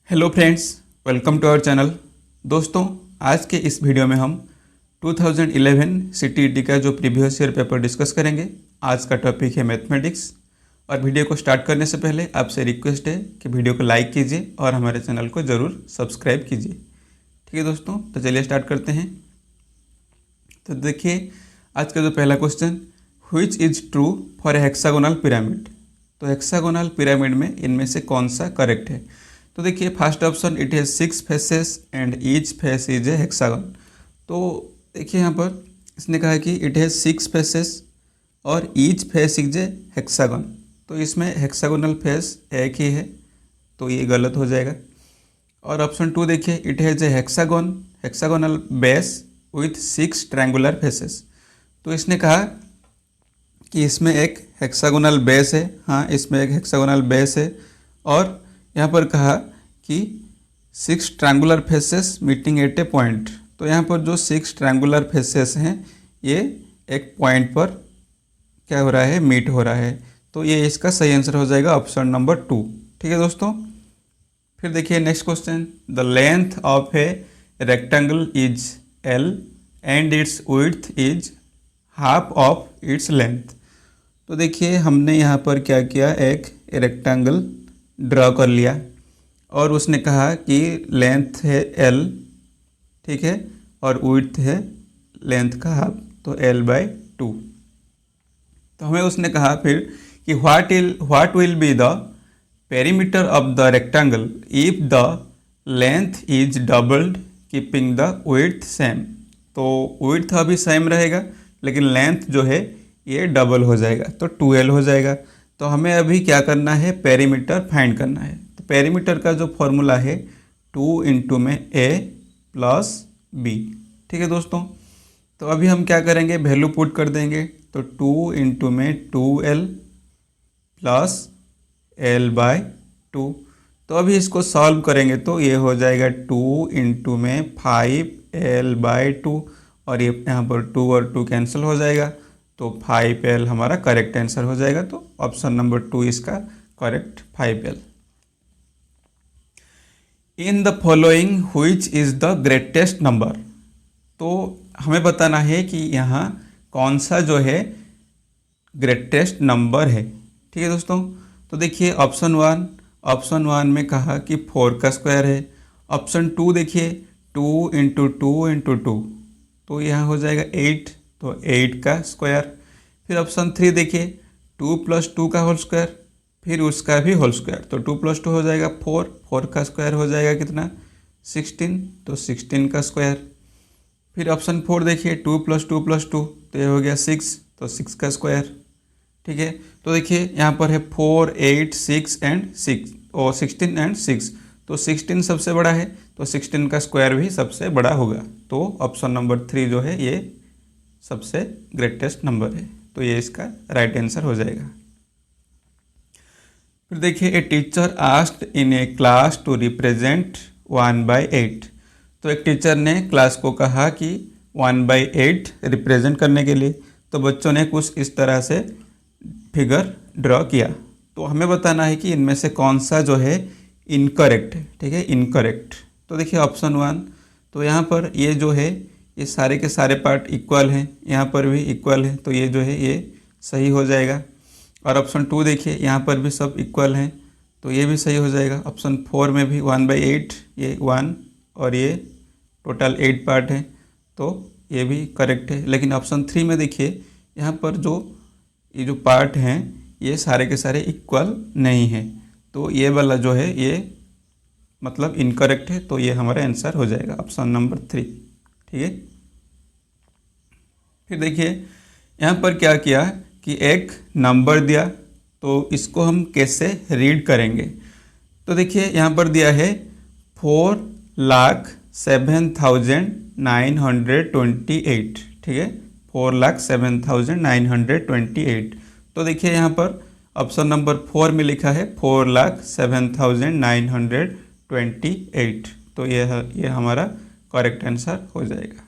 Hello friends, welcome to our channel. दोस्तों, आज के इस वीडियो में हम 2011 सीटीईटी का जो प्रीवियस ईयर पेपर डिस्कस करेंगे। आज का टॉपिक है मैथमेटिक्स। और वीडियो को स्टार्ट करने से पहले आपसे रिक्वेस्ट है कि वीडियो को लाइक कीजिए और हमारे चैनल को ज़रूर सब्सक्राइब कीजिए। ठीक है दोस्तों, तो चलिए स्टार्ट करते हैं। तो देखिए आज का जो पहला question, which is true for a hexagonal pyramid. तो हेक्सागोनल पिरामिड में इनमें से कौन सा करेक्ट है। तो देखिए first option, it has 6 faces and each face is a hexagon. तो देखिए यहाँ पर इसने कहा कि इट हैज़ 6 फेसेस और each face is a hexagon. तो इसमें हेक्सागोनल फेस एक ही है, तो ये गलत हो जाएगा। और ऑप्शन 2 देखिए, it has a hexagonal base with 6 triangular faces. तो इसने कहा कि इसमें एक हेक्सागोनल बेस है। हाँ, इसमें एक हेक्सागोनल बेस है। और यहाँ पर कहा कि 6 triangular faces meeting at A point. तो यहाँ पर जो 6 ट्रायंगुलर फेसेस हैं ये एक पॉइंट पर क्या हो रहा है, मीट हो रहा है। तो ये इसका सही आंसर हो जाएगा ऑप्शन नंबर 2। ठीक है दोस्तों, फिर देखिए next question, the length of a rectangle is L and it's width is half of its length. तो देखिए हमने यहाँ पर क्या किया, एक रेक्टेंगल ड्रॉ कर लिया और उसने कहा कि लेंथ है एल, ठीक है, और विड्थ है लेंथ का हाफ, तो l/2। तो हमें उसने कहा फिर कि what will be the perimeter of the rectangle if the length is doubled keeping the width same. तो विड्थ अभी सेम रहेगा लेकिन लेंथ जो है ये डबल हो जाएगा, तो 2l हो जाएगा। तो हमें अभी क्या करना है, पेरीमीटर फाइंड करना है। तो पेरीमीटर का जो फॉर्मूला है 2 × में a + b। ठीक है दोस्तों, तो अभी हम क्या करेंगे, वैल्यू पुट कर देंगे। तो 2 × में 2l + l/2। तो अभी इसको सॉल्व करेंगे तो ये हो जाएगा 2 × में 5l/2 और ये यहाँ पर 2 और 2 कैंसिल हो जाएगा, तो 5l हमारा करेक्ट आंसर हो जाएगा। तो ऑप्शन नंबर 2 इसका correct 5l। In the following which is the greatest number. तो हमें बताना है कि यहाँ कौन सा जो है ग्रेटेस्ट नंबर है। ठीक है दोस्तों, तो देखिए ऑप्शन 1 में कहा कि 4 का स्क्वायर है। ऑप्शन 2 देखिए 2 × 2 × 2, तो यहाँ हो जाएगा 8, तो 8 का स्क्वायर। फिर ऑप्शन 3 देखिए 2 + 2 का होल स्क्वायर, फिर उसका भी होल स्क्वायर, तो 2 + 2 हो जाएगा 4 का स्क्वायर हो जाएगा कितना, 16, तो 16 का स्क्वायर। फिर ऑप्शन 4 देखिए 2 + 2 + 2, तो ये हो गया 6, तो 6 का स्क्वायर। ठीक है, तो देखिए यहाँ पर है 4, 8, 6 एंड 6 और 16 एंड 6, तो 16 सबसे बड़ा है, तो 16 का स्क्वायर भी सबसे बड़ा होगा। तो ऑप्शन नंबर 3 जो है ये सबसे ग्रेटेस्ट नंबर है, तो ये इसका राइट आंसर हो जाएगा। फिर देखिए a teacher asked in a class to represent 1/8। तो एक टीचर ने क्लास को कहा कि 1/8 रिप्रेजेंट करने के लिए, तो बच्चों ने कुछ इस तरह से फिगर ड्रॉ किया। तो हमें बताना है कि इनमें से कौन सा जो है इनकरेक्ट है। ठीक है, इनकरेक्ट। तो देखिए ऑप्शन 1, तो यहाँ पर ये जो है ये सारे के सारे पार्ट इक्वल हैं, यहाँ पर भी इक्वल है, तो ये जो है ये सही हो जाएगा। और ऑप्शन 2 देखिए यहाँ पर भी सब इक्वल हैं, तो ये भी सही हो जाएगा। ऑप्शन 4 में भी 1/8, ये 1 और ये टोटल 8 पार्ट हैं, तो ये भी करेक्ट है। लेकिन ऑप्शन 3 में देखिए यहाँ पर ये जो पार्ट हैं ये सारे के सारे इक्वल नहीं हैं, तो ये वाला जो है ये मतलब इनकरेक्ट है, तो ये हमारा आंसर हो जाएगा ऑप्शन नंबर 3। ठीक है, फिर देखिए यहाँ पर क्या किया कि एक नंबर दिया, तो इसको हम कैसे रीड करेंगे। तो देखिए यहाँ पर दिया है 4,07,928। ठीक है, 4,07,928। तो देखिए यहाँ पर ऑप्शन नंबर 4 में लिखा है 4,07,928, तो ये हमारा करेक्ट आंसर हो जाएगा।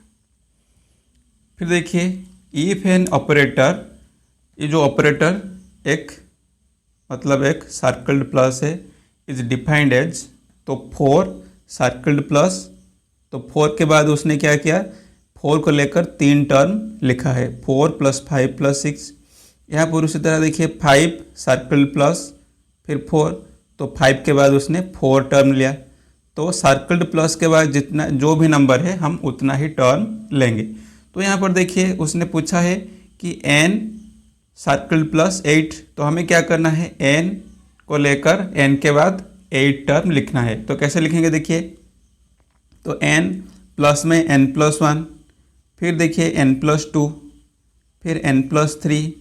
फिर देखिए इफ एन ऑपरेटर, ये जो ऑपरेटर एक मतलब एक सर्कल्ड प्लस है, इज डिफाइंड एज, तो 4 सर्कल्ड प्लस, तो 4 के बाद उसने क्या किया, 4 को लेकर 3 टर्म लिखा है, 4 + 5 + 6। यहाँ पर उसी तरह देखिए 5 सर्कल्ड प्लस फिर 4, तो 5 के बाद उसने 4 टर्म लिया। तो सर्कल्ड प्लस के बाद जितना जो भी नंबर है हम उतना ही टर्म लेंगे। तो यहाँ पर देखिए उसने पूछा है कि n सर्कल्ड प्लस 8, तो हमें क्या करना है, n को लेकर n के बाद 8 टर्म लिखना है। तो कैसे लिखेंगे देखिए, तो n प्लस में n+1, फिर देखिए n+2, फिर n+3,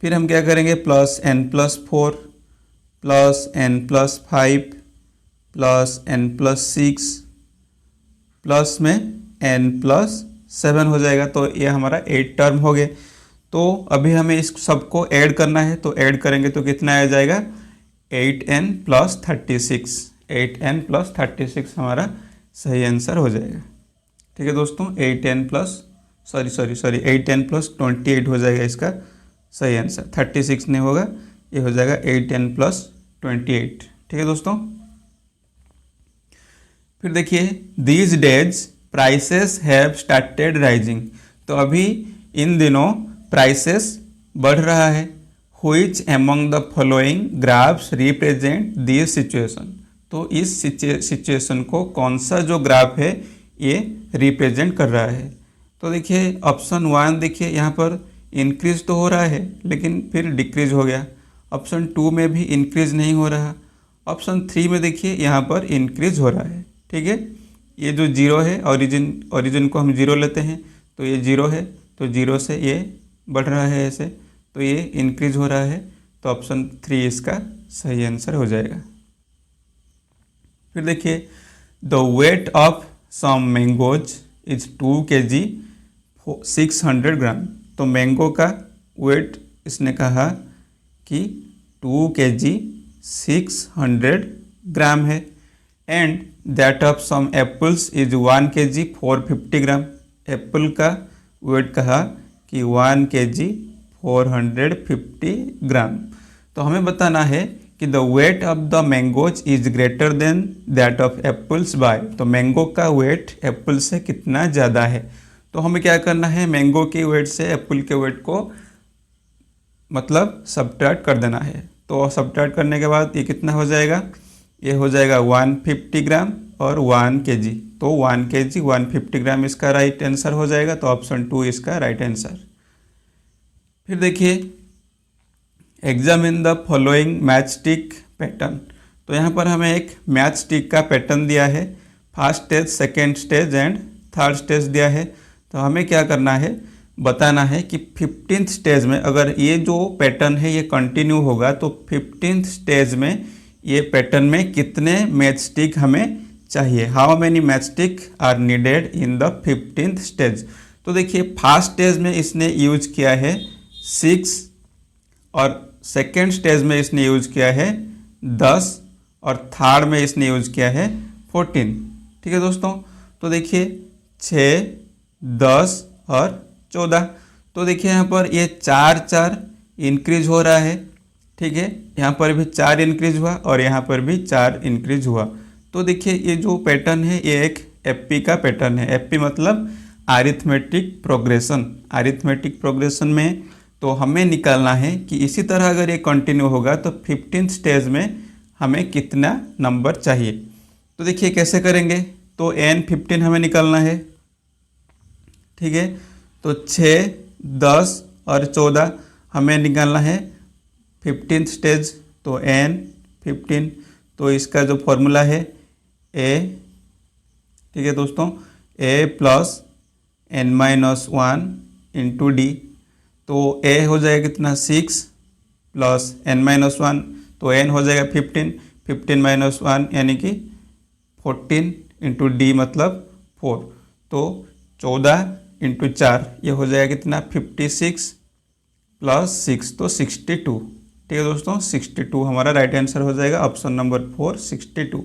फिर हम क्या करेंगे plus n+4 plus n+5 plus n+6 plus में n+7 हो जाएगा। तो ये हमारा 8 टर्म हो गए। तो अभी हमें इस सबको ऐड करना है, तो ऐड करेंगे तो कितना आ जाएगा, 8n + 36, 8n + 36 हमारा सही आंसर हो जाएगा। ठीक है दोस्तों, 8n + 28 हो जाएगा इसका सही आंसर, 36 नहीं होगा, ये हो जाएगा 8n + 28। ठीक है दोस्तों, फिर देखिए these days prices have started rising, तो अभी इन दिनों प्राइसेस बढ़ रहा है। Which among the following graphs represent this situation, तो इस सिचुएशन को कौन सा जो ग्राफ है ये रिप्रेजेंट कर रहा है। तो देखिए ऑप्शन 1 देखिए यहाँ पर इंक्रीज तो हो रहा है लेकिन फिर डिक्रीज हो गया। ऑप्शन 2 में भी इंक्रीज नहीं हो रहा। ऑप्शन 3 में देखिए यहाँ पर इंक्रीज हो रहा है। ठीक है, ये जो 0 है, ओरिजिन को हम 0 लेते हैं, तो ये 0 है, तो 0 से ये बढ़ रहा है ऐसे, तो ये इंक्रीज हो रहा है। तो ऑप्शन 3 इसका सही आंसर हो जाएगा। फिर देखिए the weight of some mangoes is 2 kg 600 gram, तो मैंगो का वेट इसने कहा कि 2 kg 600 ग्राम है। And that of some apples is 1 kg 450 gram, apple का वेट कहा कि 1 kg 450 ग्राम। तो हमें बताना है कि the weight of the mangoes is greater than that of apples by, तो मैंगो का वेट एप्पल से कितना ज़्यादा है। तो हमें क्या करना है, मैंगो के वेट से एप्पल के वेट को मतलब सब्ट्रैक्ट कर देना है। तो सब्ट्रैक्ट करने के बाद ये कितना हो जाएगा, ये हो जाएगा 150 ग्राम और 1 kg, तो 1 kg 150 ग्राम इसका राइट आंसर हो जाएगा। तो ऑप्शन 2 इसका राइट आंसर। फिर देखिए examine the following match stick pattern, तो यहाँ पर हमें एक मैच स्टिक का पैटर्न दिया है, first stage, second stage and third stage दिया है। तो हमें क्या करना है, बताना है कि 15th स्टेज में अगर ये जो पैटर्न है ये कंटिन्यू होगा तो 15th स्टेज में ये पैटर्न में कितने मैच स्टिक हमें चाहिए, how many match stick are needed in the 15th stage. तो देखिए फर्स्ट स्टेज में इसने यूज किया है 6 और सेकेंड स्टेज में इसने यूज किया है 10 और थर्ड में इसने यूज किया है 14। ठीक है दोस्तों, तो देखिए 6, 10 और 14, तो देखिए यहाँ पर ये 4 इंक्रीज हो रहा है। ठीक है, यहाँ पर भी 4 इंक्रीज हुआ और यहाँ पर भी 4 इंक्रीज हुआ। तो देखिए ये जो पैटर्न है ये एक एफपी का पैटर्न है। एफपी मतलब अरिथमेटिक प्रोग्रेशन। अरिथमेटिक प्रोग्रेशन में तो हमें निकालना है कि इसी तरह अगर ये कंटिन्यू होगा तो 15th स्टेज में हमें कितना नंबर चाहिए। तो देखिए कैसे करेंगे, तो n15 हमें निकालना है। ठीक है, तो 6, 10 और 14 हमें निकालना है 15th स्टेज, तो n15, तो इसका जो फॉर्मूला है a, ठीक है दोस्तों, a + n-1 × d, तो a हो जाएगा कितना 6 + n-1, तो n हो जाएगा 15, 15 - 1 यानी कि 14 × d मतलब 4, तो 14 × 4 ये हो जाएगा कितना 56 + 6, तो 62। ठीक है दोस्तों, 62 हमारा राइट आंसर हो जाएगा, ऑप्शन नंबर 4 62।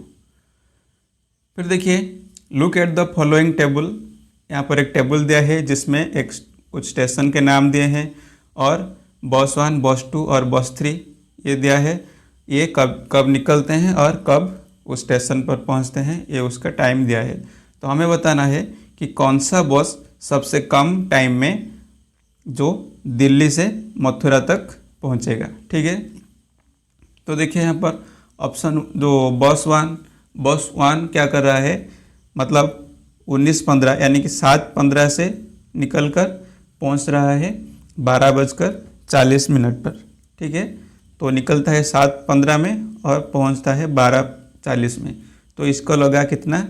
फिर देखिए look at the following table, यहाँ पर एक टेबल दिया है जिसमें एक कुछ स्टेशन के नाम दिए हैं और बस 1, बस 2 और बस 3 ये दिया है। ये कब कब निकलते हैं और कब उस स्टेशन पर पहुंचते हैं, ये उसका टाइम दिया है। तो हमें बताना है कि कौन सा बस सबसे कम टाइम में जो दिल्ली से मथुरा तक पहुंचेगा। ठीक है, तो देखिए यहाँ पर ऑप्शन जो बस वन क्या कर रहा है, मतलब 19:15 यानी कि 7:15 से निकलकर पहुंच रहा है 12:40 पर। ठीक है, तो निकलता है 7:15 में और पहुंचता है 12:40 में। तो इसको लगा कितना,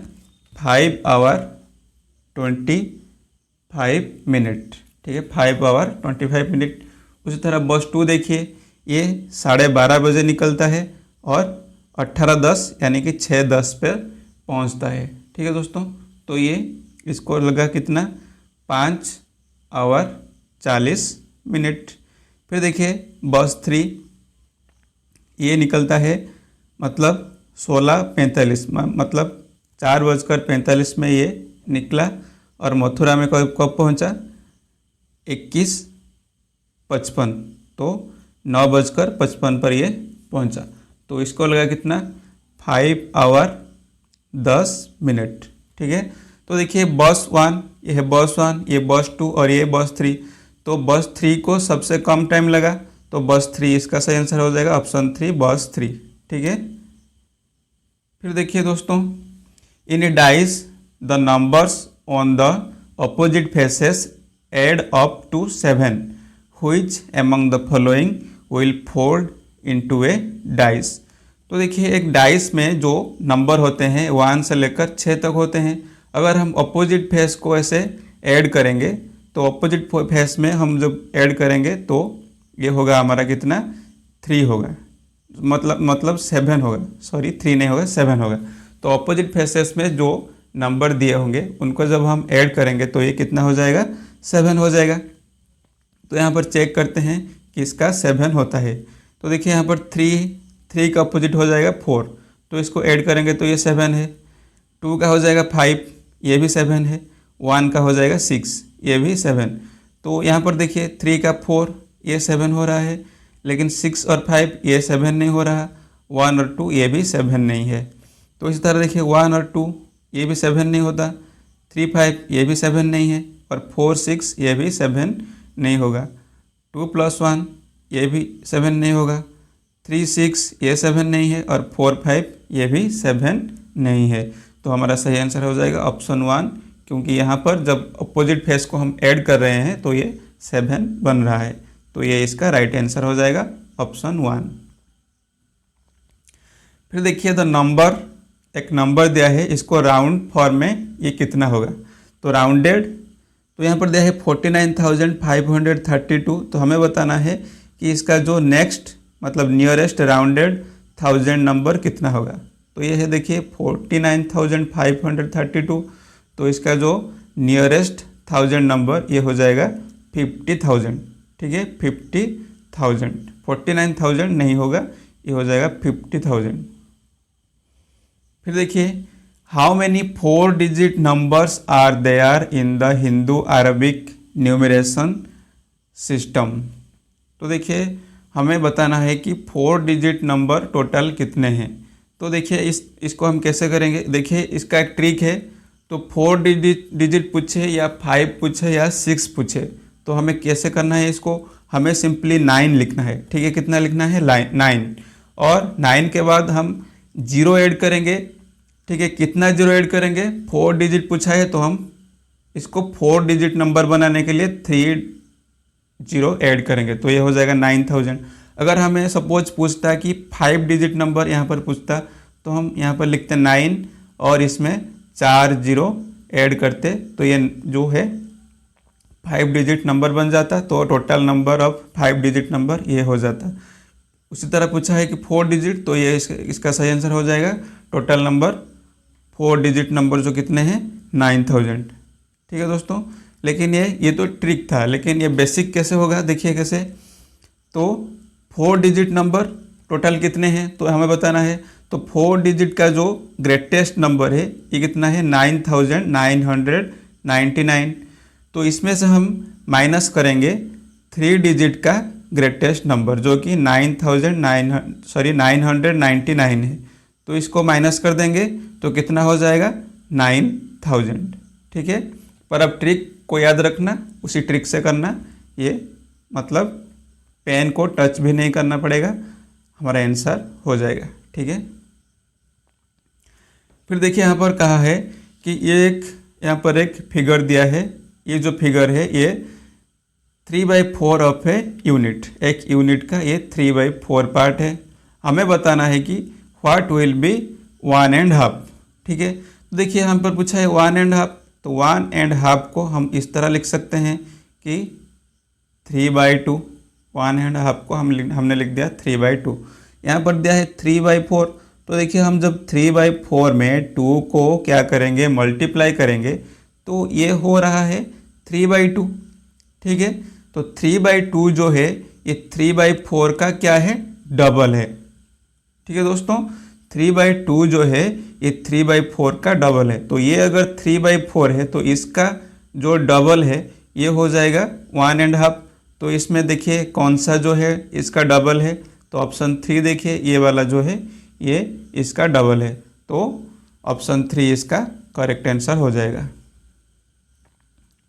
5 आवर 25 मिनट। ठीक है, 5 आवर 25 मिनट। उसी तरह बस 2 देखिए, ये 12:30 बजे निकलता है और 18:10 यानी कि 6:10 पर पहुंचता है। ठीक है दोस्तों, तो ये इसको लगा कितना, 5 आवर 40 मिनट। फिर देखिए बस 3, ये निकलता है मतलब 16:45, मतलब 4:45 में ये निकला और मथुरा में कब पहुंचा, 21:55, तो 9:55 पर ये पहुंचा। तो इसको लगा कितना, 5 आवर 10 मिनट। ठीक है, तो देखिए बस 1, ये है बस 1, ये बस 2 और ये बस 3। तो बस 3 को सबसे कम टाइम लगा, तो बस 3 इसका सही आंसर हो जाएगा, ऑप्शन 3 बस 3। ठीक है, फिर देखिए दोस्तों, in dice the numbers on the opposite faces add up to 7, which among the following will fold into a dice. तो देखिए एक डाइस में जो नंबर होते हैं 1 से लेकर 6 तक होते हैं। अगर हम अपोजिट फेस को ऐसे ऐड करेंगे, तो अपोजिट फेस में हम जब ऐड करेंगे तो ये होगा हमारा कितना, 3 होगा, मतलब 7 होगा, सॉरी 3 नहीं होगा, 7 होगा। तो अपोजिट फेसेस में जो नंबर दिए होंगे उनको जब हम ऐड करेंगे तो ये कितना हो जाएगा, 7 हो जाएगा। तो यहाँ पर चेक करते हैं कि इसका 7 होता है। तो देखिए यहाँ पर 3 का अपोजिट हो जाएगा 4, तो इसको ऐड करेंगे तो ये 7 है। 2 का हो जाएगा 5, ये भी 7 है। 1 का हो जाएगा 6, ये भी 7। तो यहाँ पर देखिए 3 का 4, ये 7 हो रहा है, लेकिन 6 और 5 ये 7 नहीं हो रहा। 1 और 2 ये भी 7 नहीं है। तो इसी तरह देखिए 1 और 2 ये भी 7 नहीं होता, 3 5 ये भी 7 नहीं है, और 4 6 ये भी 7 नहीं होगा। 2 + 1 ये भी 7 नहीं होगा, 3 6 ये 7 नहीं है, और 4 5 ये भी 7 नहीं है। तो हमारा सही आंसर हो जाएगा ऑप्शन 1, क्योंकि यहाँ पर जब अपोजिट फेस को हम ऐड कर रहे हैं तो ये 7 बन रहा है। तो ये इसका राइट आंसर हो जाएगा ऑप्शन 1। फिर देखिए द नंबर, एक नंबर दिया है, इसको राउंड फॉर्म में ये कितना होगा। तो राउंडेड, तो यहाँ पर दिया है 49,532। तो हमें बताना है कि इसका जो नेक्स्ट मतलब नियरेस्ट राउंडेड 1000 नंबर कितना होगा। तो ये है देखिए 49,532। तो इसका जो नियरेस्ट 1000 नंबर ये हो जाएगा 50,000। ठीक है, 50,000, 49,000 नहीं होगा, ये हो जाएगा 50,000। फिर देखिए how many 4 digit numbers are there in the Hindu Arabic numeration system. तो देखिए हमें बताना है कि 4 डिजिट नंबर टोटल कितने हैं। तो देखिए इसको हम कैसे करेंगे, देखिए इसका एक ट्रिक है। तो 4 डिजिट पूछे या 5 पूछे या 6 पूछे, तो हमें कैसे करना है इसको, हमें सिंपली 9 लिखना है। ठीक है, कितना लिखना है, 9, और 9 के बाद हम 0 ऐड करेंगे। ठीक है, कितना 0 ऐड करेंगे, 4 डिजिट पूछा है तो हम इसको 4 डिजिट नंबर बनाने के लिए 3 0 ऐड करेंगे, तो ये हो जाएगा 9000। अगर हमें सपोज पूछता कि 5 डिजिट नंबर यहाँ पर पूछता, तो हम यहाँ पर लिखते 9 और इसमें 4 0 ऐड करते, तो ये जो है 5 डिजिट नंबर बन जाता। तो total number of 5 digit number ये हो जाता। उसी तरह पूछा है कि 4 डिजिट, तो ये इसका सही आंसर हो जाएगा टोटल नंबर 4 डिजिट नंबर जो कितने हैं, 9000। ठीक है दोस्तों, लेकिन ये तो ट्रिक था, लेकिन ये बेसिक कैसे होगा, देखिए कैसे। तो 4 डिजिट नंबर टोटल कितने हैं, तो हमें बताना है। तो 4 डिजिट का जो ग्रेटेस्ट नंबर है ये कितना है, 9999। तो इसमें से हम माइनस करेंगे 3 डिजिट का ग्रेटेस्ट नंबर जो कि 999 है। तो इसको माइनस कर देंगे तो कितना हो जाएगा 9000। ठीक है, पर अब ट्रिक को याद रखना, उसी ट्रिक से करना। ये मतलब पेन को टच भी नहीं करना पड़ेगा, हमारा आंसर हो जाएगा। ठीक है, फिर देखिए यहाँ पर कहा है कि ये एक यहाँ पर एक फिगर दिया है। ये जो फिगर है ये 3/4 ऑफ ए यूनिट, एक यूनिट का ये 3/4 पार्ट है। हमें बताना है कि व्हाट विल बी 1.5। ठीक है, तो देखिए यहाँ पर पूछा है 1.5, तो 1.5 को हम इस तरह लिख सकते हैं कि 3/2। 1.5 को हमने लिख दिया 3/2। यहाँ पर दिया है 3/4, तो देखिए हम जब 3/4 में 2 को क्या करेंगे, मल्टीप्लाई करेंगे, तो ये हो रहा है 3/2। ठीक है, तो 3/2 जो है ये 3/4 का क्या है, डबल है। ठीक है दोस्तों, 3/2 जो है ये 3/4 का डबल है। तो ये अगर 3/4 है तो इसका जो डबल है ये हो जाएगा 1.5। तो इसमें देखिए कौन सा जो है इसका डबल है, तो ऑप्शन 3 देखिए, ये वाला जो है ये इसका डबल है। तो ऑप्शन 3 इसका करेक्ट आंसर हो जाएगा।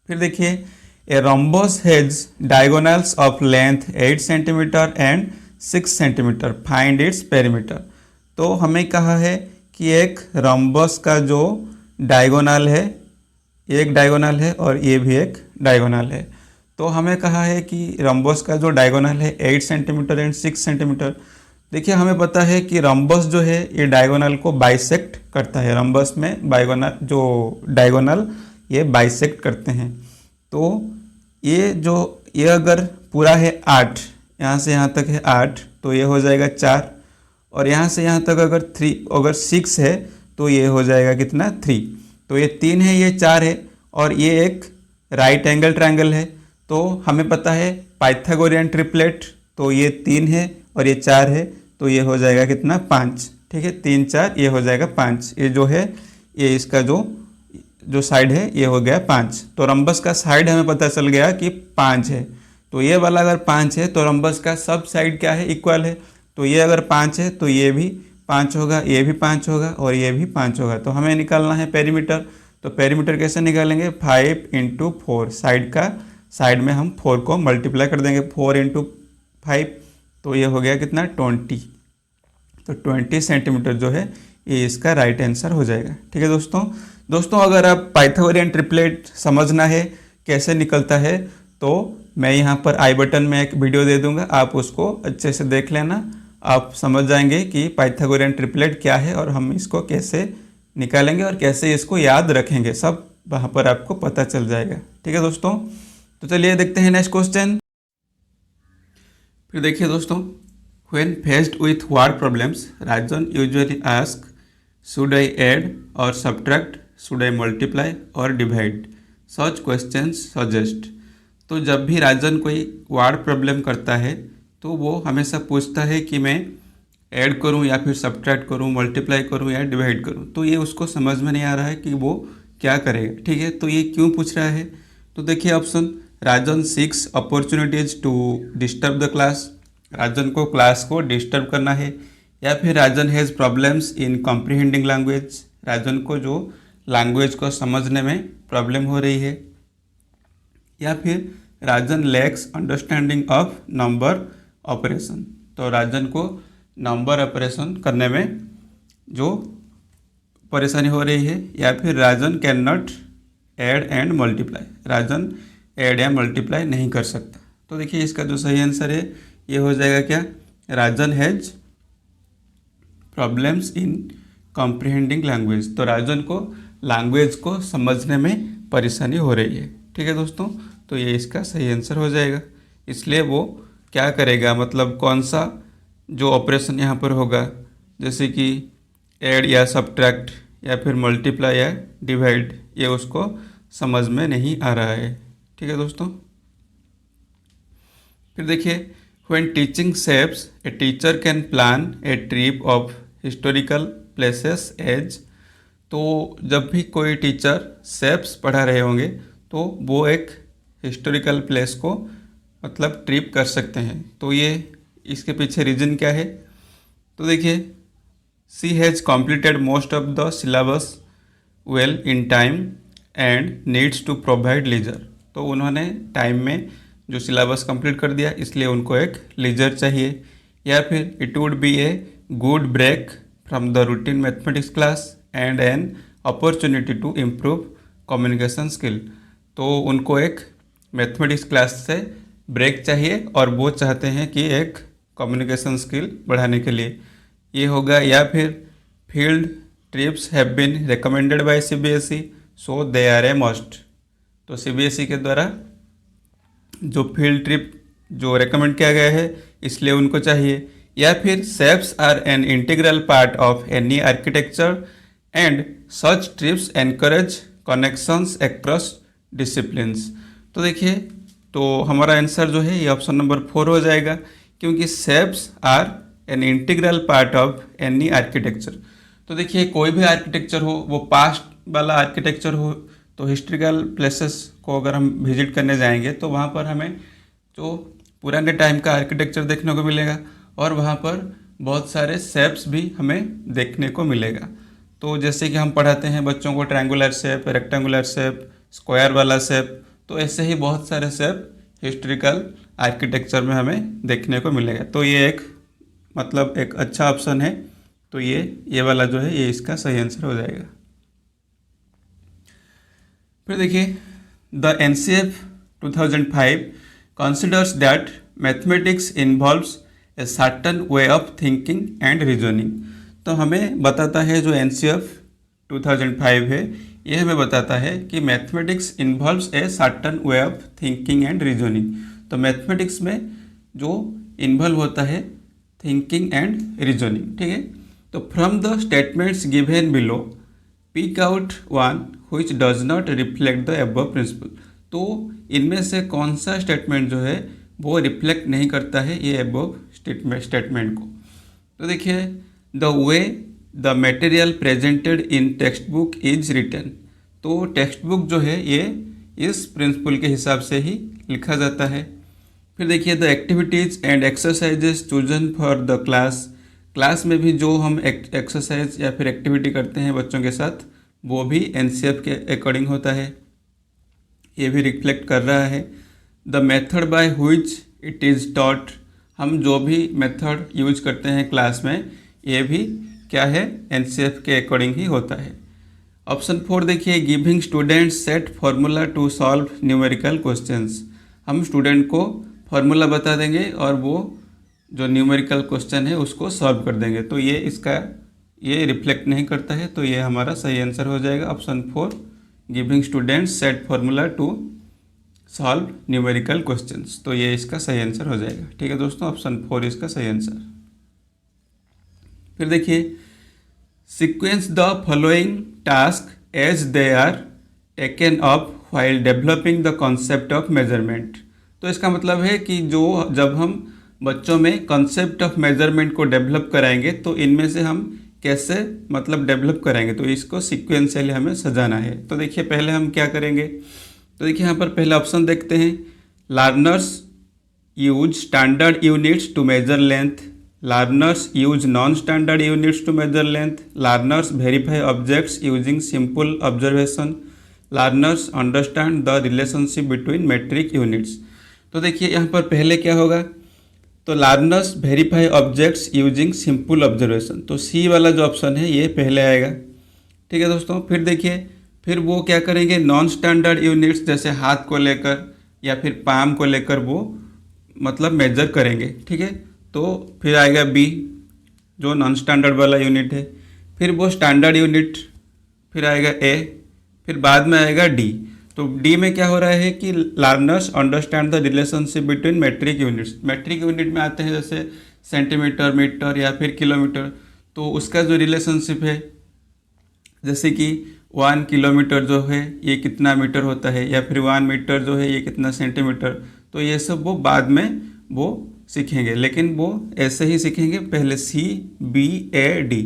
फिर देखिए a rhombus has diagonals of length 8 centimetre and 6 centimetre, find its perimeter. तो हमें कहा है कि एक रोम्बस का जो डायगोनल है, एक डायगोनल है और ये भी एक डायगोनल है। तो हमें कहा है कि रोम्बस का जो डायगोनल है 8 सेंटीमीटर एंड 6 सेंटीमीटर। देखिए हमें पता है कि रोम्बस जो है ये डायगोनल को बाइसेक्ट करता है। रोम्बस में डायगोनल ये बाइसेक्ट करते हैं। तो ये अगर पूरा है 8, यहाँ से यहाँ तक है 8, तो ये हो जाएगा 4, और यहाँ से यहाँ तक अगर 6 है तो ये हो जाएगा कितना, 3। तो ये 3 है, ये 4 है, और ये एक राइट एंगल ट्रायंगल है। तो हमें पता है पाइथागोरियन ट्रिपलेट, तो ये 3 है और ये 4 है, तो ये हो जाएगा कितना, 5। ठीक है, 3 4 ये हो जाएगा 5। ये जो है ये इसका जो साइड है ये हो गया 5। तो रम्बस का साइड हमें पता चल गया कि 5 है। तो ये वाला अगर 5 है तो रम्बस का सब साइड क्या है, इक्वल है। तो ये अगर 5 है तो ये भी 5 होगा, ये भी 5 होगा और ये भी 5 होगा। तो हमें निकालना है पेरीमीटर। तो पेरीमीटर कैसे निकालेंगे, 5 × 4, साइड में हम 4 को मल्टीप्लाई कर देंगे, 4 × 5, तो ये हो गया कितना, 20। तो 20 सेंटीमीटर जो है ये इसका राइट आंसर हो जाएगा। ठीक है दोस्तों अगर आप पाइथागोरियन ट्रिपलेट समझना है कैसे निकलता है, तो मैं यहाँ पर आई बटन में एक वीडियो दे दूँगा, आप उसको अच्छे से देख लेना। आप समझ जाएंगे कि पाइथागोरियन ट्रिपलेट क्या है और हम इसको कैसे निकालेंगे और कैसे इसको याद रखेंगे, सब वहाँ पर आपको पता चल जाएगा। ठीक है दोस्तों, तो चलिए देखते हैं नेक्स्ट क्वेश्चन। फिर देखिए दोस्तों, when faced with word problems Rajan usually ask should I add और सब्ट्रैक्ट, शुड आई मल्टीप्लाई और डिवाइड, सच क्वेश्चंस सजेस्ट। तो जब भी राजन कोई वर्ड प्रॉब्लम करता है तो वो हमेशा पूछता है कि मैं ऐड करूं या फिर सब्ट्रैक्ट करूं, मल्टीप्लाई करूं या डिवाइड करूं। तो ये उसको समझ में नहीं आ रहा है कि वो क्या करेगा। ठीक है, तो ये क्यों पूछ रहा है, तो देखिए option, Rajan seeks opportunities to disturb the class, Rajan को क्लास को डिस्टर्ब करना है, या फिर Rajan has problems in comprehending language, Rajan को जो लैंग्वेज को समझने में प्रॉब्लम हो रही है, या फिर Rajan lacks understanding of number operation, तो राजन को नंबर ऑपरेशन करने में जो परेशानी हो रही है, या फिर Rajan can not add and multiply, Rajan add या मल्टीप्लाई नहीं कर सकता। तो देखिए इसका जो सही आंसर है ये हो जाएगा क्या, Rajan has problems in comprehending language, तो राजन को लैंग्वेज को समझने में परेशानी हो रही है। ठीक है दोस्तों, तो ये इसका सही आंसर हो जाएगा। इसलिए वो क्या करेगा, मतलब कौन सा जो ऑपरेशन यहाँ पर होगा, जैसे कि ऐड या सब्ट्रैक्ट या फिर मल्टीप्लाई या डिवाइड, ये उसको समझ में नहीं आ रहा है। ठीक है दोस्तों, फिर देखिए, when teaching shapes a teacher can plan a trip of historical places as, तो जब भी कोई टीचर शेप्स पढ़ा रहे होंगे तो वो एक हिस्टोरिकल प्लेस को मतलब ट्रिप कर सकते हैं। तो ये इसके पीछे रीज़न क्या है, तो देखिए she has completed most of the syllabus well in time and needs to provide leisure। तो उन्होंने टाइम में जो सिलेबस कंप्लीट कर दिया, इसलिए उनको एक लीजर चाहिए। या फिर it would be a good break from the routine mathematics class and an opportunity to improve communication skill. तो उनको एक मैथमेटिक्स क्लास से ब्रेक चाहिए और वो चाहते हैं कि एक कम्युनिकेशन स्किल बढ़ाने के लिए ये होगा। या फिर field trips have been recommended by CBSE so they are a must. तो CBSE के द्वारा जो फील्ड ट्रिप जो रिकमेंड किया गया है, इसलिए उनको चाहिए। या फिर shapes are an integral part of any architecture and such trips encourage connections across disciplines. तो देखिए, तो हमारा आंसर जो है ये ऑप्शन नंबर 4 हो जाएगा, क्योंकि shapes are an integral part of any architecture. तो देखिए, कोई भी आर्किटेक्चर हो, वो पास्ट वाला आर्किटेक्चर हो, तो हिस्ट्रिकल प्लेसेस को अगर हम विजिट करने जाएंगे तो वहाँ पर हमें जो पुराने टाइम का आर्किटेक्चर देखने को मिलेगा और वहाँ पर बहुत सारे शेप्स भी हमें देखने को मिलेगा। तो जैसे कि हम पढ़ाते हैं बच्चों को triangular shape, rectangular shape, square वाला शेप, तो ऐसे ही बहुत सारे शेप हिस्ट्रिकल आर्किटेक्चर में हमें देखने को मिलेगा। तो ये एक मतलब एक अच्छा ऑप्शन है। तो ये वाला जो है ये इसका सही आंसर हो जाएगा। फिर देखिए, the NCF 2005 considers that mathematics involves a certain way of thinking and reasoning। तो हमें बताता है जो NCF 2005 है, ये हमें बताता है कि mathematics involves a certain way of thinking and reasoning. तो मैथमेटिक्स में जो इन्वॉल्व होता है थिंकिंग एंड रीजनिंग, ठीक है। तो from the statements given below pick out one which does not reflect the above principle. तो इनमें से कौन सा स्टेटमेंट जो है वो रिफ्लेक्ट नहीं करता है ये अबव स्टेटमेंट को। तो देखिए, the way the material presented in text book is written. तो टेक्स्ट बुक जो है ये इस प्रिंसिपल के हिसाब से ही लिखा जाता है। फिर देखिए, the activities and exercises chosen for the class में भी जो हम एक्सरसाइज या फिर एक्टिविटी करते हैं बच्चों के साथ, वो भी NCF के अकॉर्डिंग होता है, ये भी रिफ्लेक्ट कर रहा है। The method by which it is taught, हम जो भी मेथड यूज करते हैं क्लास में, ये भी क्या है NCF के अकॉर्डिंग ही होता है। ऑप्शन 4 देखिए, giving students set formula to solve numerical questions. हम स्टूडेंट को फार्मूला बता देंगे और वो जो न्यूमेरिकल क्वेश्चन है उसको सॉल्व कर देंगे। तो ये रिफ्लेक्ट नहीं करता है, तो ये हमारा सही आंसर हो जाएगा option 4, giving students set formula to solve numerical questions. तो ये इसका सही आंसर हो जाएगा। ठीक है दोस्तों, ऑप्शन 4 इसका सही आंसर। फिर देखिए, sequence the following task as they are taken up while developing the concept of measurement. तो इसका मतलब है कि जब हम बच्चों में कॉन्सेप्ट ऑफ मेजरमेंट को डेवलप कराएंगे तो इनमें से हम कैसे मतलब डेवलप कराएंगे, तो इसको सिक्वेंशियली हमें सजाना है। तो देखिए, पहले हम क्या करेंगे, तो देखिए यहाँ पर पहला ऑप्शन देखते हैं, learners use standard units to measure length, learners use non standard units to measure length, learners verify objects using simple observation, learners understand the relationship between metric units. तो देखिए यहाँ पर पहले क्या होगा, तो learners verify objects using simple observation. तो C वाला जो ऑप्शन है ये पहले आएगा। ठीक है दोस्तों, फिर देखिए, फिर वो क्या करेंगे, नॉन स्टैंडर्ड यूनिट्स जैसे हाथ को लेकर या फिर पाम को लेकर वो मतलब मेजर करेंगे। ठीक है, तो फिर आएगा बी जो नॉन स्टैंडर्ड वाला यूनिट है, फिर वो स्टैंडर्ड यूनिट, फिर आएगा ए, फिर बाद में आएगा डी। तो डी में क्या हो रहा है कि learners understand the relationship between metric units. Metric unit में आते हैं जैसे सेंटीमीटर, मीटर या फिर किलोमीटर, तो उसका जो रिलेशनशिप है, जैसे कि 1 किलोमीटर जो है ये कितना मीटर होता है, या फिर 1 मीटर जो है ये कितना सेंटीमीटर, तो ये सब वो बाद में वो सीखेंगे, लेकिन वो ऐसे ही सीखेंगे, पहले सी बी ए डी।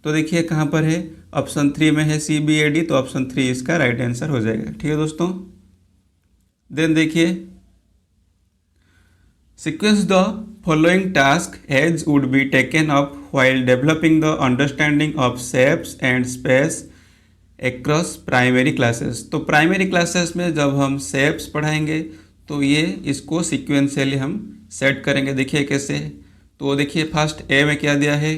तो देखिए कहाँ पर है, ऑप्शन 3 में है सी बी ए डी, तो ऑप्शन 3 इसका राइट आंसर हो जाएगा। ठीक है दोस्तों, देन देखिए, sequence the following task as would be taken up while developing the understanding of shapes and space across primary classes। तो प्राइमरी क्लासेस में जब हम शेप्स पढ़ाएंगे तो ये इसको सिक्वेंशियली हम सेट करेंगे। देखिए कैसे, तो देखिए फर्स्ट ए में क्या दिया है,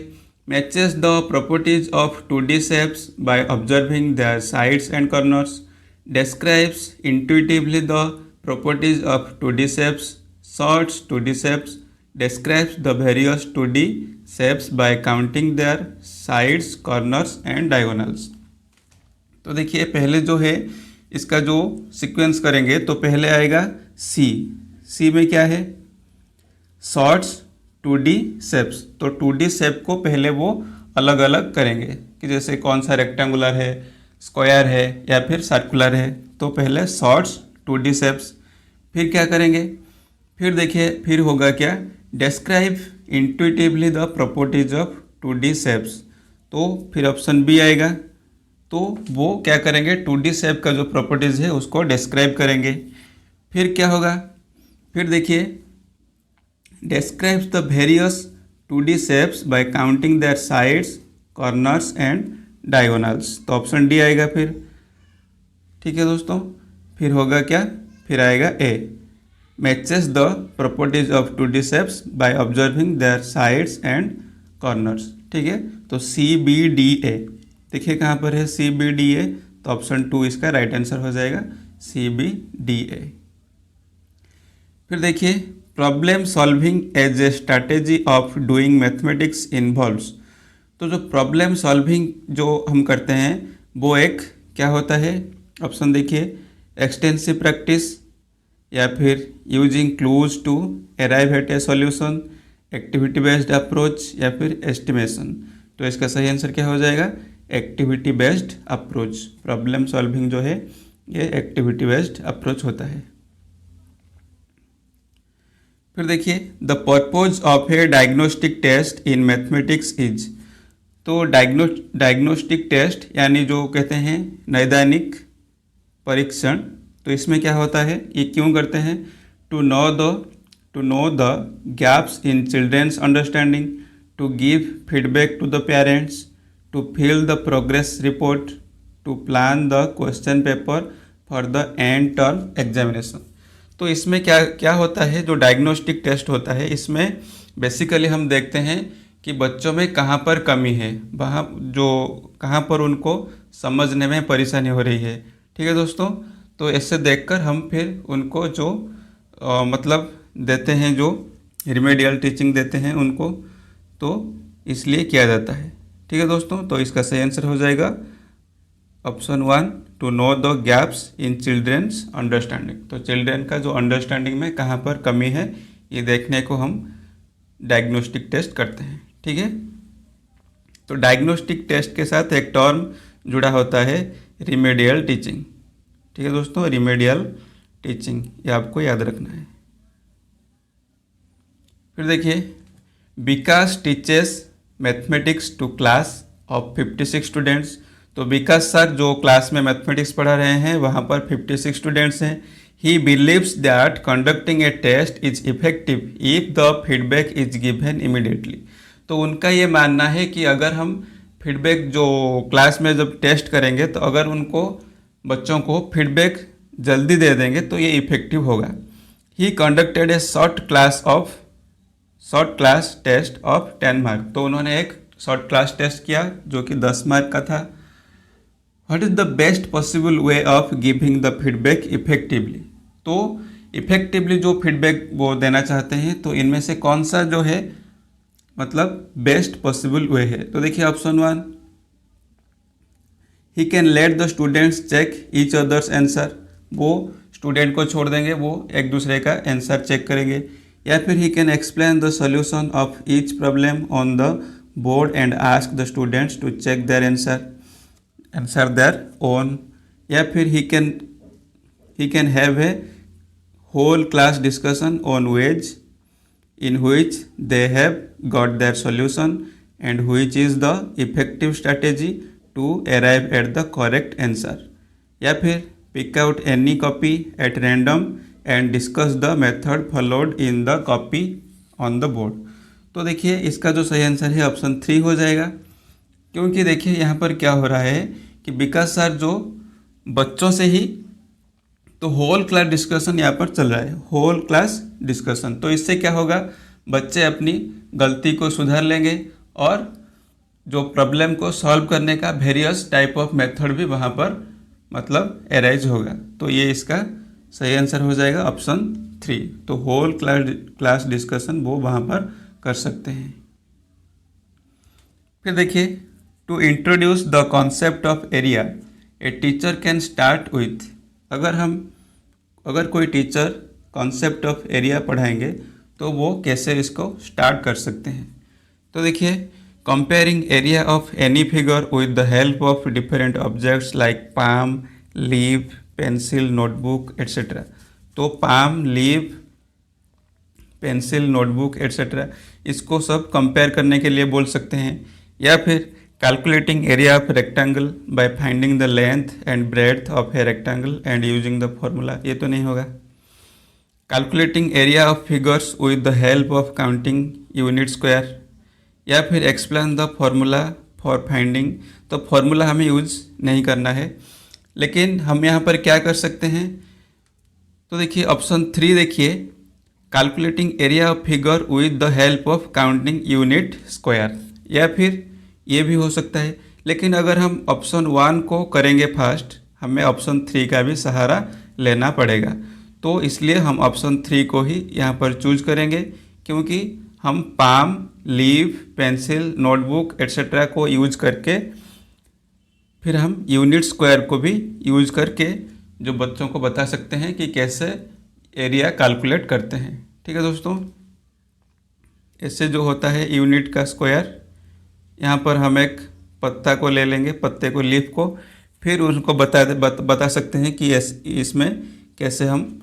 matches the properties of 2D shapes by observing their sides and corners, describes intuitively the properties of 2D shapes, sorts 2D shapes, describes the various 2D shapes by counting their sides, corners and diagonals। तो देखिए पहले जो है इसका जो sequence करेंगे तो पहले आएगा सी में क्या है, सॉर्ट्स 2D शेप्स। तो 2D शेप को पहले वो अलग अलग करेंगे कि जैसे कौन सा रेक्टेंगुलर है, स्क्वायर है या फिर सर्कुलर है। तो पहले सॉर्ट्स 2D शेप्स, फिर क्या करेंगे, फिर देखिए फिर होगा क्या, describe intuitively the properties of 2D shapes. तो फिर ऑप्शन बी आएगा, तो वो क्या करेंगे 2D शेप का जो प्रॉपर्टीज़ है उसको डिस्क्राइब करेंगे। फिर क्या होगा, फिर देखिए describes the various 2D shapes bye counting there sides, corners and diagonals. तो ऑप्शन डी आएगा फिर। ठीक है दोस्तों, फिर होगा क्या, फिर आएगा A, matches the properties of 2D shapes by observing their sides and corners. ठीक है, तो CBDA देखिए कहाँ पर है CBDA, तो ऑप्शन 2 इसका राइट आंसर हो जाएगा CBDA। फिर देखिए problem solving as a strategy of doing mathematics involves. तो जो प्रॉब्लम सॉल्विंग जो हम करते हैं वो एक क्या होता है, ऑप्शन देखिए एक्सटेंसिव प्रैक्टिस, या फिर using clues to arrive at a solution, activity based approach या फिर एस्टिमेशन। तो इसका सही आंसर क्या हो जाएगा, activity based approach. Problem solving जो है ये एक्टिविटी बेस्ड अप्रोच होता है। फिर देखिए the purpose of a diagnostic test in mathematics is. तो डायग्नोस्टिक टेस्ट यानी जो कहते हैं नैदानिक परीक्षण, तो इसमें क्या होता है, ये क्यों करते हैं, to know the gaps in children's understanding, to give feedback to the parents, to fill the progress report, to plan the question paper for the end term examination. तो इसमें क्या होता है, जो डायग्नोस्टिक टेस्ट होता है इसमें बेसिकली हम देखते हैं कि बच्चों में कहाँ पर कमी है, वहाँ जो कहाँ पर उनको समझने में परेशानी हो रही है। ठीक है दोस्तों, तो ऐसे देखकर हम फिर उनको जो मतलब देते हैं, जो रिमेडियल टीचिंग देते हैं उनको, तो इसलिए किया जाता है। ठीक है दोस्तों, तो इसका सही आंसर हो जाएगा option 1, to know the gaps in children's understanding. तो चिल्ड्रेन का जो अंडरस्टैंडिंग में कहाँ पर कमी है ये देखने को हम डायग्नोस्टिक टेस्ट करते हैं। ठीक है, तो डायग्नोस्टिक टेस्ट के साथ एक टर्म जुड़ा होता है रिमेडियल टीचिंग। ठीक है दोस्तों, रिमेडियल टीचिंग ये आपको याद रखना है। फिर देखिए Vikas teaches mathematics to class of 56 students. तो विकास सर जो क्लास में मैथमेटिक्स पढ़ा रहे हैं वहाँ पर 56 स्टूडेंट्स हैं। He believes that conducting a test is effective if the feedback is given immediately। तो उनका ये मानना है कि अगर हम फीडबैक जो क्लास में जब टेस्ट करेंगे तो अगर उनको बच्चों को फीडबैक जल्दी दे देंगे तो ये इफेक्टिव होगा। He conducted a short class test of 10 mark. तो उन्होंने एक शॉर्ट क्लास टेस्ट किया जो कि 10 मार्क का था। What is the best possible way of giving the feedback effectively? तो इफेक्टिवली जो फीडबैक वो देना चाहते हैं तो इनमें से कौन सा जो है मतलब बेस्ट पॉसिबल वे है। तो देखिए option 1, he can let the students check each others answer. वो स्टूडेंट को छोड़ देंगे, वो एक दूसरे का आंसर चेक करेंगे। या फिर he can explain the solution of each problem on the board and ask the students to check their answer their own. या फिर he can have a whole class discussion on ways in which they have got their solution and which is the effective strategy to arrive at the correct answer. या फिर pick out any copy at random and discuss the method followed in the copy on the board. तो देखिए इसका जो सही answer है option 3 हो जाएगा, क्योंकि देखिए यहाँ पर क्या हो रहा है कि विकास सर जो बच्चों से ही, तो होल क्लास डिस्कशन यहाँ पर चल रहा है, होल क्लास डिस्कशन। तो इससे क्या होगा, बच्चे अपनी गलती को सुधार लेंगे और जो प्रॉब्लम को सॉल्व करने का वेरियस टाइप ऑफ मेथड भी वहाँ पर मतलब एराइज होगा। तो ये इसका सही आंसर हो जाएगा ऑप्शन 3। तो होल क्लास डिस्कशन वो वहाँ पर कर सकते हैं। फिर देखिए, to introduce the concept of area a teacher can start with. अगर कोई टीचर कॉन्सेप्ट ऑफ एरिया पढ़ाएंगे तो वो कैसे इसको स्टार्ट कर सकते हैं। तो देखिए, comparing area of any figure with the help of different objects like palm, leave, pencil, notebook etcetera. तो palm, leave, pencil, notebook etcetera, इसको सब कंपेयर करने के लिए बोल सकते हैं। या फिर calculating area of rectangle by finding the length and breadth of a rectangle and using the formula, ये तो नहीं होगा। Calculating area of figures with the help of counting unit square. या फिर explain the formula for finding. तो formula हमें use नहीं करना है, लेकिन हम यहाँ पर क्या कर सकते हैं। तो देखिए ऑप्शन 3 देखिए, calculating area of figure with the help of counting unit square. या फिर ये भी हो सकता है, लेकिन अगर हम ऑप्शन 1 को करेंगे फर्स्ट, हमें ऑप्शन 3 का भी सहारा लेना पड़ेगा। तो इसलिए हम ऑप्शन 3 को ही यहाँ पर चूज करेंगे, क्योंकि हम palm, leave, pencil, notebook etcetera को यूज करके फिर हम यूनिट स्क्वायर को भी यूज करके जो बच्चों को बता सकते हैं कि कैसे एरिया कैलकुलेट करते हैं। ठीक है दोस्तों, इससे जो होता है यूनिट का स्क्वायर, यहाँ पर हम एक पत्ता को ले लेंगे, पत्ते को, लीफ को, फिर उनको बता सकते हैं कि इसमें कैसे हम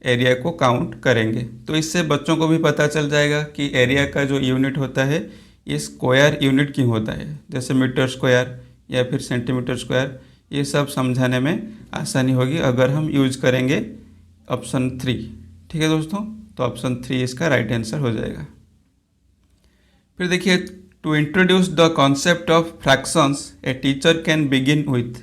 एरिया को काउंट करेंगे। तो इससे बच्चों को भी पता चल जाएगा कि एरिया का जो यूनिट होता है ये स्क्वायर यूनिट क्यों होता है, जैसे मीटर स्क्वायर या फिर सेंटीमीटर स्क्वायर। ये सब समझाने में आसानी होगी अगर हम यूज करेंगे ऑप्शन 3। ठीक है दोस्तों, तो ऑप्शन 3 इसका राइट आंसर हो जाएगा। फिर देखिए, to introduce the concept of fractions a teacher can begin with.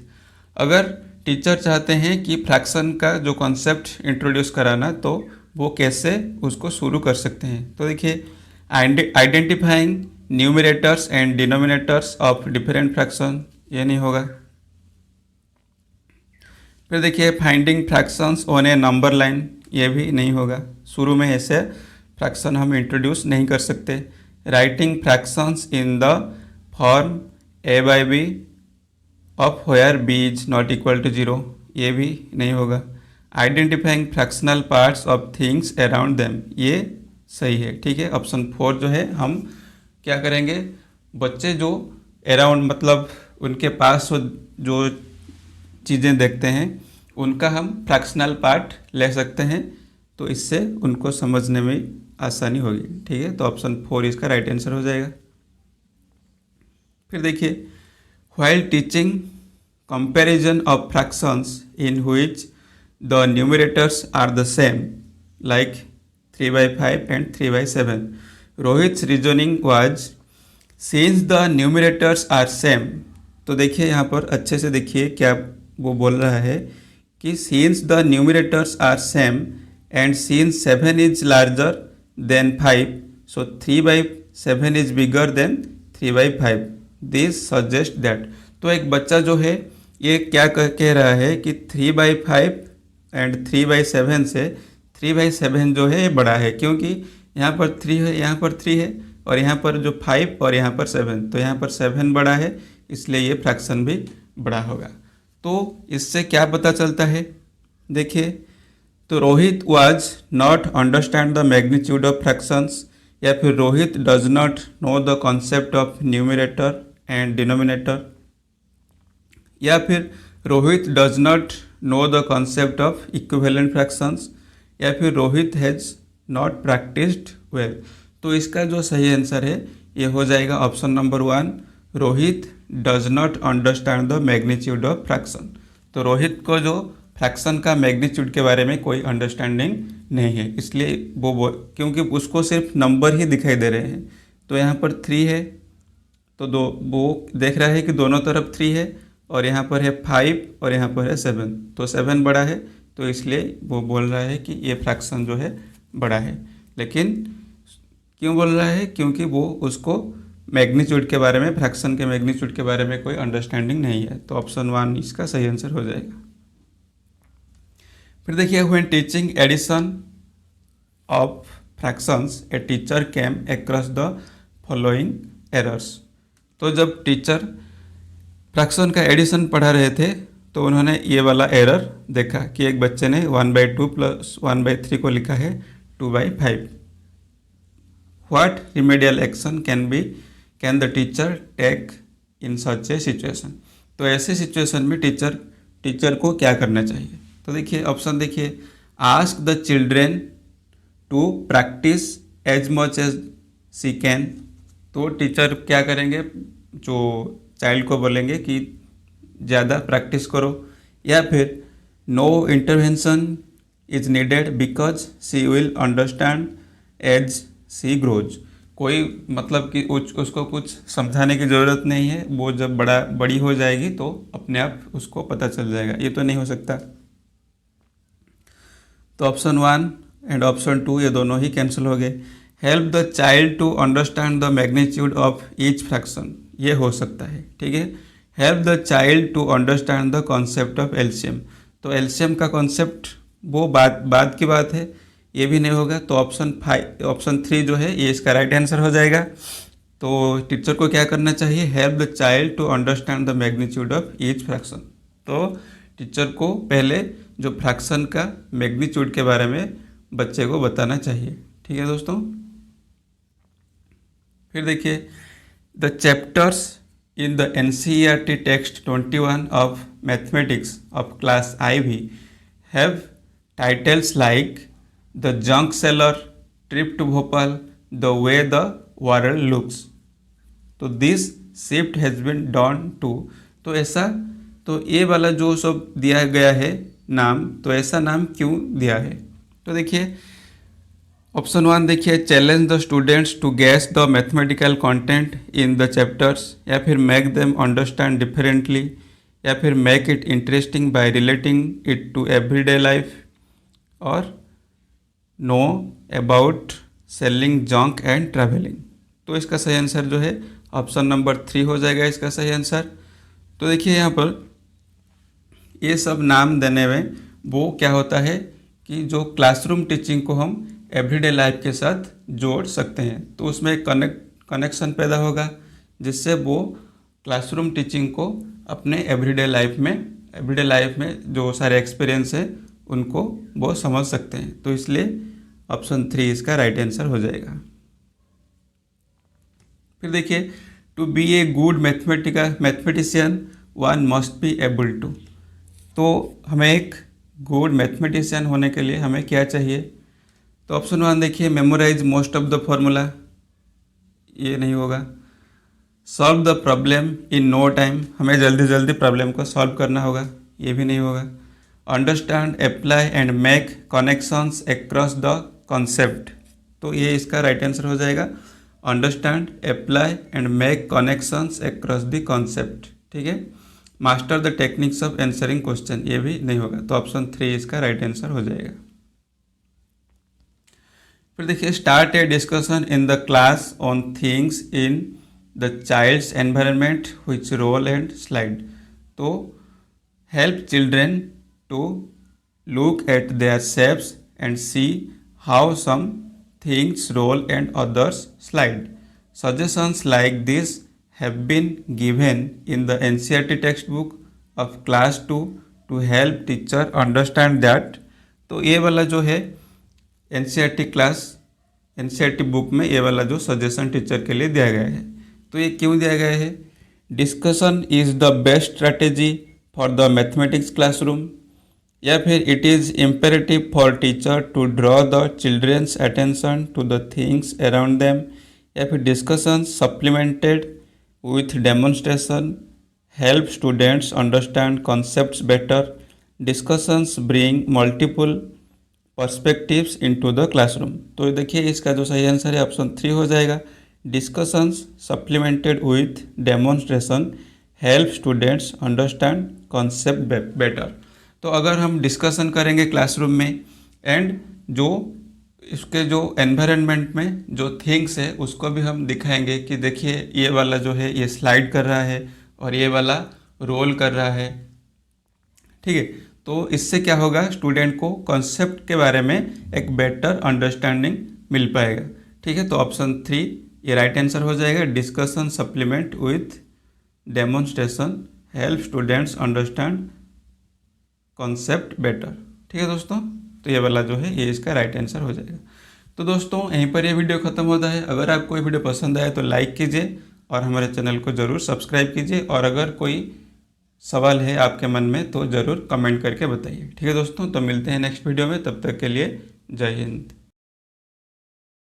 अगर टीचर चाहते हैं कि फ्रैक्शन का जो कॉन्सेप्ट इंट्रोड्यूस कराना, तो वो कैसे उसको शुरू कर सकते हैं। तो देखिए, identifying numerators and denominators of different fraction, ये नहीं होगा। फिर देखिए, finding fractions on A number line, ये भी नहीं होगा। शुरू में ऐसे फ्रैक्शन हम इंट्रोड्यूस नहीं कर सकते। Writing fractions in the form a/b of where b is not equal to 0, ये भी नहीं होगा। Identifying fractional parts of things around them, ये सही है। ठीक है, ऑप्शन 4 जो है, हम क्या करेंगे, बच्चे जो अराउंड मतलब उनके पास जो चीज़ें देखते हैं उनका हम फ्रैक्शनल पार्ट ले सकते हैं, तो इससे उनको समझने में आसानी होगी। ठीक है, तो ऑप्शन 4 इसका राइट आंसर हो जाएगा। फिर देखिए, while teaching comparison of fractions in which the numerators are the same like 3/5 and 3/7, Rohit's reasoning was since the numerators are same. तो देखिए यहाँ पर अच्छे से देखिए क्या वो बोल रहा है कि since the numerators are same and since 7 is larger than 5, so 3/7 is bigger than 3/5, this suggests that। तो एक बच्चा जो है ये क्या कह रहा है कि 3/5 एंड 3/7 से 3/7 जो है ये बड़ा है, क्योंकि यहाँ पर 3 है, यहाँ पर 3 है, और यहाँ पर जो 5 और यहाँ पर 7, तो यहाँ पर 7 बड़ा है, इसलिए ये फ्रैक्शन भी बड़ा होगा। तो इससे क्या पता चलता है, देखिए, तो Rohit was not understand the magnitude of fractions, या फिर Rohit does not know the concept of numerator and denominator, या फिर Rohit does not know the concept of equivalent fractions, या फिर Rohit has not practised well. तो इसका जो सही आंसर है ये हो जाएगा option number 1, Rohit does not understand the magnitude of fraction. तो रोहित को जो फ्रैक्शन का मैग्नीट्यूड के बारे में कोई अंडरस्टैंडिंग नहीं है, इसलिए वो क्योंकि उसको सिर्फ नंबर ही दिखाई दे रहे हैं, तो यहाँ पर 3 है, तो दो वो देख रहा है कि दोनों तरफ 3 है, और यहाँ पर है 5 और यहाँ पर है 7, तो 7 बड़ा है, तो इसलिए वो बोल रहा है कि ये फ्रैक्शन जो है बड़ा है। लेकिन क्यों बोल रहा है? क्योंकि वो उसको मैग्नीट्यूड के बारे में, फ्रैक्शन के मैग्नीट्यूड के बारे में कोई अंडरस्टैंडिंग नहीं है। तो ऑप्शन 1 इसका सही आंसर हो जाएगा। फिर देखिए, when teaching addition of fractions a teacher came across the following errors. तो जब टीचर फ्रैक्शन का एडिशन पढ़ा रहे थे तो उन्होंने ये वाला एरर देखा कि एक बच्चे ने 1/2 + 1/3 को लिखा है 2/5। What remedial action can the teacher take in such a situation. तो ऐसे सिचुएशन में टीचर को क्या करना चाहिए? तो देखिए ऑप्शन देखिए, ask the children to practice as much as she can. तो टीचर क्या करेंगे? जो चाइल्ड को बोलेंगे कि ज़्यादा प्रैक्टिस करो, या फिर no intervention is needed because she will understand as she grows. कोई मतलब कि उसको कुछ समझाने की ज़रूरत नहीं है, वो जब बड़ी हो जाएगी तो अपने आप उसको पता चल जाएगा। ये तो नहीं हो सकता। तो ऑप्शन 1 एंड ऑप्शन 2 ये दोनों ही कैंसिल हो गए। Help the child to understand the magnitude of each fraction, ये हो सकता है, ठीक है। Help the child to understand the concept of LCM. तो एलसीएम का कॉन्सेप्ट वो बाद की बात है, ये भी नहीं होगा। तो ऑप्शन 3 जो है ये इसका राइट आंसर हो जाएगा। तो टीचर को क्या करना चाहिए? Help the child to understand the magnitude of each fraction. तो टीचर को पहले जो फ्रैक्शन का मैग्नीट्यूड के बारे में बच्चे को बताना चाहिए, ठीक है दोस्तों। फिर देखिए, the chapters in the NCERT text 21 of mathematics of class IB have titles like the junk seller, trip to Bhopal, the way the world looks. तो this shift has been done to. तो ऐसा, तो ये वाला जो सब दिया गया है नाम, तो ऐसा नाम क्यों दिया है? तो देखिए ऑप्शन 1 देखिए, challenge the students to guess the mathematical content in the chapters, या फिर मेक देम अंडरस्टैंड डिफरेंटली, या फिर make it interesting by relating it to everyday life, और know about selling junk and travelling. तो इसका सही answer जो है ऑप्शन नंबर 3 हो जाएगा इसका सही आंसर। तो देखिए यहाँ पर ये सब नाम देने में वो क्या होता है कि जो क्लासरूम टीचिंग को हम एवरीडे लाइफ के साथ जोड़ सकते हैं, तो उसमें एक कनेक्शन पैदा होगा, जिससे वो क्लासरूम टीचिंग को अपने एवरीडे लाइफ में जो सारे एक्सपीरियंस है उनको वो समझ सकते हैं। तो इसलिए ऑप्शन 3 इसका राइट आंसर हो जाएगा। फिर देखिए, to be a good mathematician one must be able to. तो हमें एक गुड मैथमेटिशियन होने के लिए हमें क्या चाहिए? तो ऑप्शन 1 देखिए, memorise most of the formula, ये नहीं होगा। Solve the problem in no time, हमें जल्दी प्रॉब्लम को सॉल्व करना होगा, ये भी नहीं होगा। Understand, apply and make connections across the concept, तो ये इसका राइट आंसर हो जाएगा। Understand, apply and make connections across the concept, ठीक है। Master the techniques of answering question, ये भी नहीं होगा। तो ऑप्शन 3 इसका राइट आंसर हो जाएगा। फिर देखिए, start a discussion in the class on things in the child's environment which roll and slide. तो help children to look at their shapes and see how some things roll and others slide. Suggestions like this have been given in the NCERT textbook of class 2 to help teacher understand that। तो ये वाला जो है NCERT book में ये वाला जो suggestion teacher के लिए दिया गया है, तो ये क्यों दिया गया है? Discussion is the best strategy for the mathematics classroom, या फिर it is imperative for teacher to draw the children's attention to the things around them, या फिर discussion supplemented with demonstration help students understand concepts better, discussions bring multiple perspectives into the classroom। तो देखिए इसका जो सही answer है option 3 हो जाएगा। Discussions supplemented with demonstration help students understand concept better. तो अगर हम डिस्कशन करेंगे क्लासरूम में एंड जो इसके जो एनवायरनमेंट में जो थिंग्स है उसको भी हम दिखाएंगे कि देखिए ये वाला जो है ये स्लाइड कर रहा है और ये वाला रोल कर रहा है, ठीक है। तो इससे क्या होगा, स्टूडेंट को कॉन्सेप्ट के बारे में एक बेटर अंडरस्टैंडिंग मिल पाएगा, ठीक है। तो ऑप्शन 3 ये राइट आंसर हो जाएगा। Discussion supplement with demonstration help students understand concept better, ठीक है दोस्तों। तो ये वाला जो है ये इसका राइट आंसर हो जाएगा। तो दोस्तों यहीं पर ये वीडियो ख़त्म होता है। अगर आपको ये वीडियो पसंद आए तो लाइक कीजिए और हमारे चैनल को ज़रूर सब्सक्राइब कीजिए, और अगर कोई सवाल है आपके मन में तो ज़रूर कमेंट करके बताइए, ठीक है दोस्तों। तो मिलते हैं नेक्स्ट वीडियो में, तब तक के लिए जय हिंद।